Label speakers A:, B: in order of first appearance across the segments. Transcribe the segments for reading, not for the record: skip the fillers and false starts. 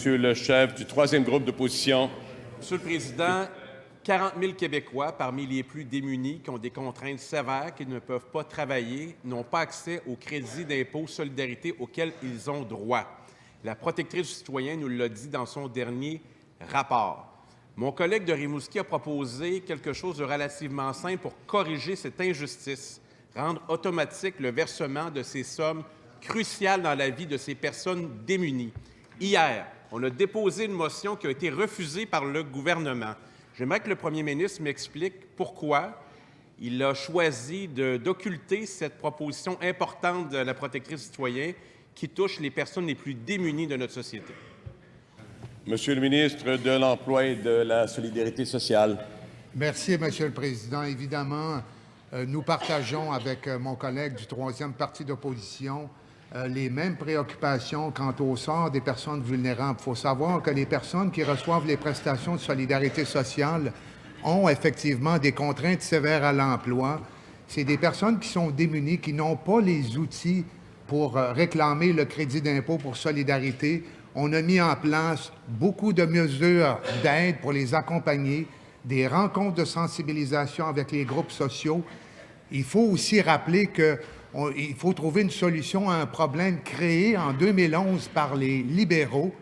A: Monsieur le chef du troisième groupe d'opposition.
B: Monsieur le Président, 40 000 Québécois, parmi les plus démunis, qui ont des contraintes sévères, qui ne peuvent pas travailler, n'ont pas accès au crédit d'impôt solidarité auquel ils ont droit. La protectrice du citoyen nous l'a dit dans son dernier rapport. Mon collègue de Rimouski a proposé quelque chose de relativement simple pour corriger cette injustice, rendre automatique le versement de ces sommes cruciales dans la vie de ces personnes démunies. Hier, on a déposé une motion qui a été refusée par le gouvernement. J'aimerais que le premier ministre m'explique pourquoi il a choisi d'occulter cette proposition importante de la protectrice du citoyen qui touche les personnes les plus démunies de notre société.
A: Monsieur le ministre de l'Emploi et de la Solidarité sociale.
C: Merci, Monsieur le Président. Évidemment, nous partageons avec mon collègue du troisième parti d'opposition les mêmes préoccupations quant au sort des personnes vulnérables. Il faut savoir que les personnes qui reçoivent les prestations de solidarité sociale ont effectivement des contraintes sévères à l'emploi. C'est des personnes qui sont démunies, qui n'ont pas les outils pour réclamer le crédit d'impôt pour solidarité. On a mis en place beaucoup de mesures d'aide pour les accompagner, des rencontres de sensibilisation avec les groupes sociaux. Il faut aussi rappeler qu'il faut trouver une solution à un problème créé en 2011 par les libéraux.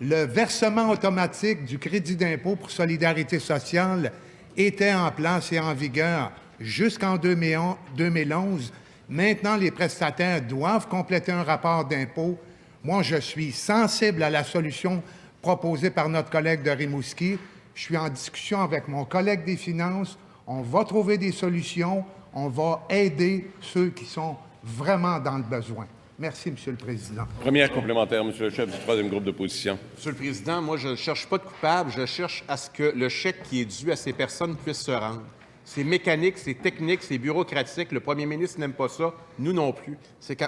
C: Le versement automatique du crédit d'impôt pour solidarité sociale était en place et en vigueur jusqu'en 2011. Maintenant, les prestataires doivent compléter un rapport d'impôt. Moi, je suis sensible à la solution proposée par notre collègue de Rimouski. Je suis en discussion avec mon collègue des Finances. On va trouver des solutions. On va aider ceux qui sont vraiment dans le besoin. Merci, Monsieur le Président.
A: Première complémentaire, Monsieur le chef du troisième groupe d'opposition.
B: Monsieur le Président, moi, je ne cherche pas de coupable. Je cherche à ce que le chèque qui est dû à ces personnes puisse se rendre. C'est mécanique, c'est technique, c'est bureaucratique. Le premier ministre n'aime pas ça. Nous non plus.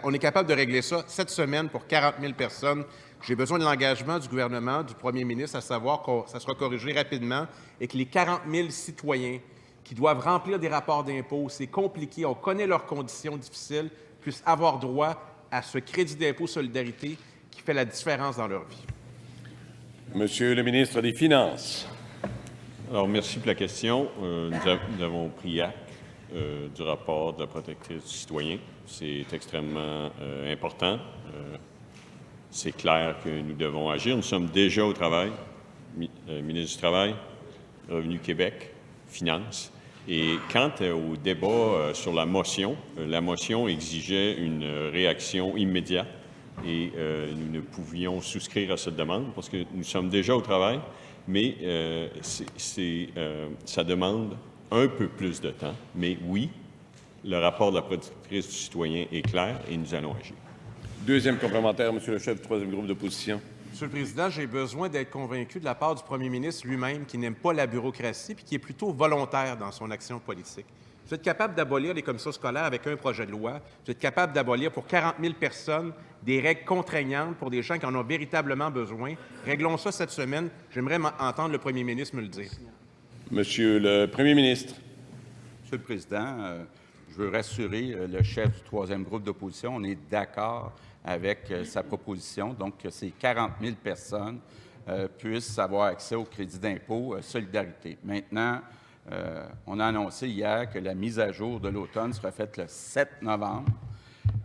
B: On est capable de régler ça cette semaine pour 40 000 personnes. J'ai besoin de l'engagement du gouvernement, du premier ministre, à savoir que ça sera corrigé rapidement et que les 40 000 citoyens qui doivent remplir des rapports d'impôt, c'est compliqué, on connaît leurs conditions difficiles, puissent avoir droit à ce crédit d'impôt solidarité qui fait la différence dans leur vie.
A: Monsieur le ministre des Finances.
D: Alors, merci pour la question. Nous avons pris acte du rapport de la protectrice du citoyen. C'est extrêmement important. C'est clair que nous devons agir. Nous sommes déjà au travail. Ministre du Travail, Revenu Québec, Finances. Et quant au débat sur la motion exigeait une réaction immédiate et nous ne pouvions souscrire à cette demande parce que nous sommes déjà au travail. Mais ça demande un peu plus de temps. Mais oui, le rapport de la protectrice du citoyen est clair et nous allons agir.
A: Deuxième complémentaire, Monsieur le chef du troisième groupe d'opposition.
B: Monsieur le Président, j'ai besoin d'être convaincu de la part du premier ministre lui-même qui n'aime pas la bureaucratie puis qui est plutôt volontaire dans son action politique. Vous êtes capable d'abolir les commissions scolaires avec un projet de loi. Vous êtes capable d'abolir pour 40 000 personnes des règles contraignantes pour des gens qui en ont véritablement besoin. Réglons ça cette semaine. J'aimerais entendre le premier ministre me le dire.
A: Monsieur le premier ministre.
E: Monsieur le Président, je veux rassurer le chef du troisième groupe d'opposition. On est d'accord avec sa proposition, donc que ces 40 000 personnes puissent avoir accès au crédit d'impôt solidarité. Maintenant, on a annoncé hier que la mise à jour de l'automne sera faite le 7 novembre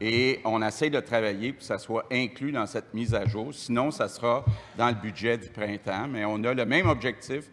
E: et on essaie de travailler pour que ça soit inclus dans cette mise à jour. Sinon, ça sera dans le budget du printemps, mais on a le même objectif